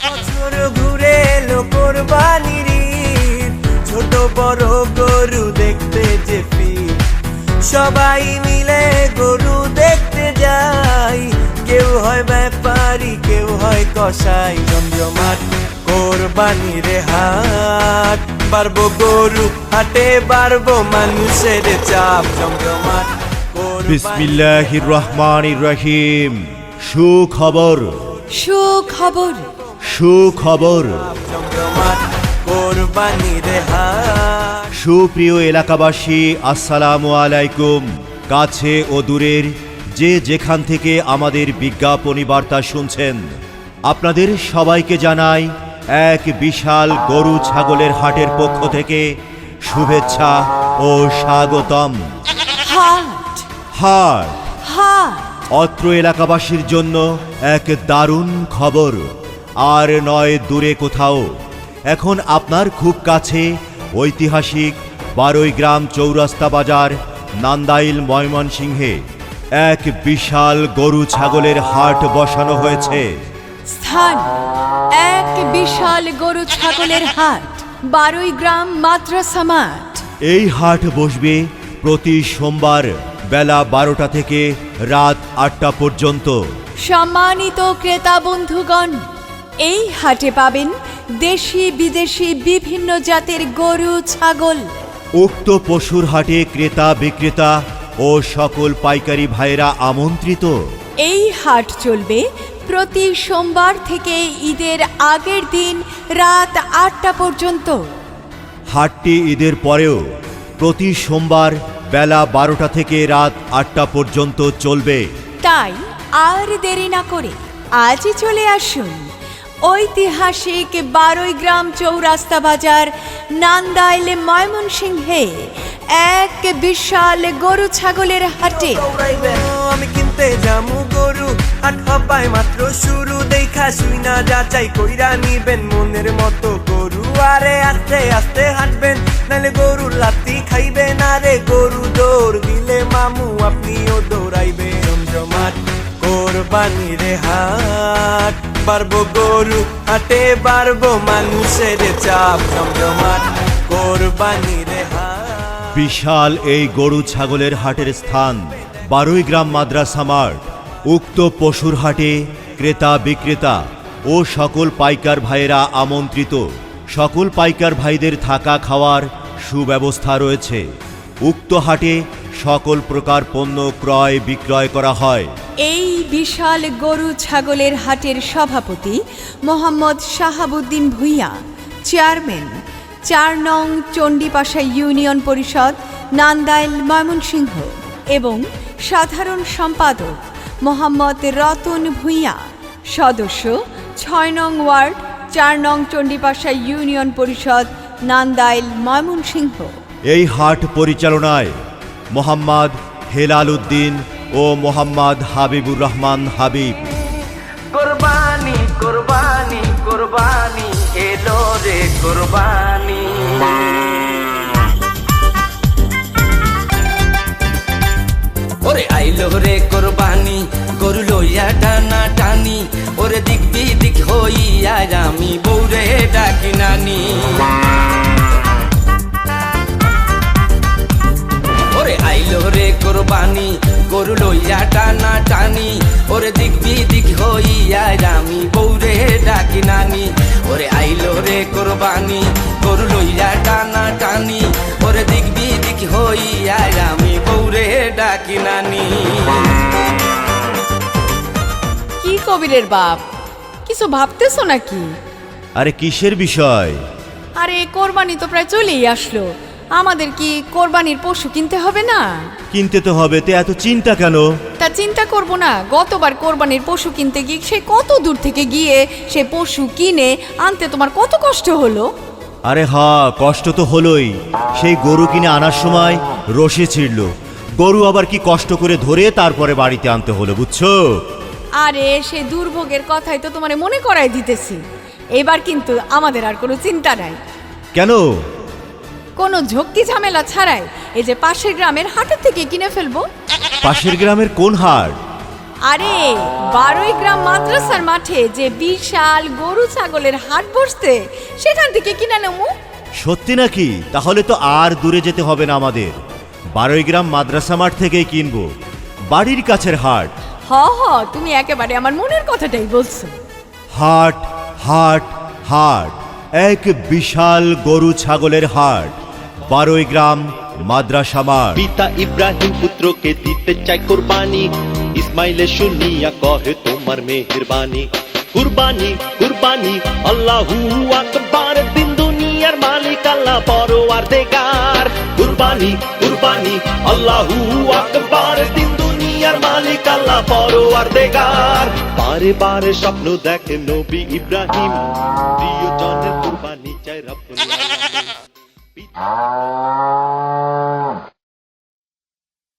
বছর ঘুরে এলো কোরবানির ঈদ, ছোট বড় গরু দেখতে যে ফির, সবাই মিলে গরু দেখতে যাই। কেউ হয় ব্যাপারী, কেউ হয় কসাই। জমজমাট কোরবানির হাট, বাড়বো গরু হাটে, বাড়বো মানুষের চাপ। জমজমাট বিসমিল্লাহির রহমানির রহিম। সুখবর, সুখবর, সুখবর। জমজমাট কোরবানির হাট। সুপ্রিয় এলাকাবাসী, আসসালামু আলাইকুম। কাছে ও দূরের যে যেখান থেকে আমাদের বিজ্ঞাপনী বার্তা শুনছেন, আপনাদের সবাইকে জানাই এক বিশাল গরু ছাগলের হাটের পক্ষ থেকে শুভেচ্ছা ও স্বাগতম। হাট, হাট হাট, অত্র এলাকাবাসীর জন্য এক দারুণ খবর। আর নয় দূরে কোথাও, এখন আপনার খুব কাছে ঐতিহাসিক 12 গ্রাম চৌরাস্তা বাজার নান্দাইল ময়মনসিংহে এক বিশাল গরু ছাগলের হাট বসানো হয়েছে। স্থান এক বিশাল গরু ছাগলের হাট, 12 গ্রাম মাদ্রাসা মাঠ। এই হাট বসবে প্রতি সোমবার বেলা 12টা থেকে রাত 8টা পর্যন্ত। সম্মানিত ক্রেতা বন্ধুগণ, এই হাটে পাবেন দেশি বিদেশি বিভিন্ন জাতের গরু ছাগল। উক্ত পশুর হাটে ক্রেতা বিক্রেতা ও সকল পাইকারি ভাইয়েরা আমন্ত্রিত। এই হাট চলবে প্রতি সোমবার থেকে ঈদের আগের দিন রাত 8টা পর্যন্ত। হাটটি ঈদের পরেও প্রতি সোমবার বেলা 12টা থেকে রাত 8টা পর্যন্ত চলবে। তাই আর দেরি না করে আজই চলে আসুন ঐতিহাসিক 12 গ্রাম চৌরাস্তা বাজার নান্দাইল ময়মনসিংহে এক বিশাল গরু ছাগলের হাটে। আমি কিনতে যামু গরু, হাট হবাই মাত্র শুরু। দেখা শুই না যাচাই কইরা নিবেন মনের মতো গরু। আরে আস্তে আস্তে হাঁটবেন, নাহলে গরুর লাত্তি খাইবেন। আরে গরু দৌড় দিলে মামু আপনিও দৌড়াইবেন। জমজমাট কোরবানির হাট, বাড়বো গরু হাটে, বাড়বো মানুষের চাপ। জমজমাট কোরবানির হাট। বিশাল এই গরু ছাগলের হাটের স্থান 12 গ্রাম মাদ্রাসা মাঠ। উক্ত পশুর হাটে ক্রেতা বিক্রেতা ও সকল পাইকার ভাইয়েরা আমন্ত্রিত। সকল পাইকার ভাইদের থাকা খাওয়ার সুব্যবস্থা রয়েছে। উক্ত হাটে সকল প্রকার পণ্য ক্রয় বিক্রয় করা হয়। এই বিশাল গরু ছাগলের হাটের সভাপতি মোহাম্মদ শাহাবুদ্দিন ভূঁইয়া, চেয়ারম্যান 4 নং চণ্ডীপাশা ইউনিয়ন পরিষদ নান্দাইল ময়মনসিংহ, এবং সাধারণ সম্পাদক মোহাম্মদ রতন ভূঁইয়া, সদস্য 6 নং ওয়ার্ড 4 নং চণ্ডীপাশা ইউনিয়ন পরিষদ নান্দাইল ময়মনসিংহ। এই হাট পরিচালনায় মোহাম্মদ হেলাল উদ্দিন ও মোহাম্মদ হাবিবুর রহমান হাবিব। কোরবানি কোরবানি কোরবানি এলো রে কোরবানি। ওরে আইলো রে কোরবানি, গরু লইয়া টানা টানি। ওরে দিক বিদিক হইয়া আমি বৌরে ডাকি নানি। ওরে আইলো রে কোরবানি, গরু লইয়া টানা টানি। ওরে দিক বিদিক হইয়া আমি বৌরে ডাকি নানি। ওরে আইলো রে কোরবানি, গরু লইয়া টানা টানি। ওরে দিক বিদিক হইয়া আমি বৌরে ডাকি নানি। কি কবিরের বাপ, কিছু ভাবতেছো নাকি? আরে কিসের বিষয়? আরে কোরবানি তো প্রায় চলেই আসলো, আমাদের কি কোরবানির পশু কিনতে হবে না? কিনতে তো হবে, তে এত চিন্তা কেন? তা চিন্তা করব না? গতবার কোরবানির পশু কিনতে গিয়ে সে কত দূর থেকে গিয়ে সে পশু কিনে আনতে তোমার কত কষ্ট হলো। আরে হ্যাঁ, কষ্ট তো হলোই। সেই গরু কিনে আনার সময় রসে ছিড়ল, গরু আবার কি কষ্ট করে ধরে তারপরে বাড়িতে আনতে হলো, বুঝছো? আরে সে দুর্ভোগের কথাই তো তোমারে মনে করাই দিতেছি। এবার কিন্তু আমাদের আর কোনো চিন্তা নাই। কেন? কোনো ঝক্কি ঝামেলা ছাড়াই এই যে পাশের গ্রামের হাটের থেকে কিনে ফেলবো। পাশের গ্রামের কোন হাট? আরে 12 গ্রাম মাদ্রাসার মাঠে যে বিশাল গরু ছাগলের হাট বসতে সেখান থেকে কিনে নেবো। সত্যি নাকি? তাহলে তো আর দূরে যেতে হবে না আমাদের, 12 গ্রাম মাদ্রাসা মাঠ থেকেই কিনবো, বাড়ির কাছের হাট। হ হ, তুমি একেবারে আমার মনের কথাটাই বলছো। হাট হাট হাট, এক বিশাল গরু ছাগলের হাট, 12 গ্রাম মাদ্রাসা মাঠ। পিতা ইব্রাহিম পুত্রকে দিতে চাই কোরবানি, ইসমাইলে শুনিয়া কহে তোমার মেহেরবানি। কুরবানি কুরবানি আল্লাহু আকবার, দিন দুনিয়ার মালিক আল্লাহ পরওয়ারদিগার। কুরবানি কুরবানি আল্লাহু আকবার, দিন দুনিয়ার মালিক আল্লাহ পরওয়ারদিগার। বারে বারে স্বপ্ন দেখে নবী ইব্রাহিম, প্রিয়জনের কুরবানি চাই রব্বুল আলামিন।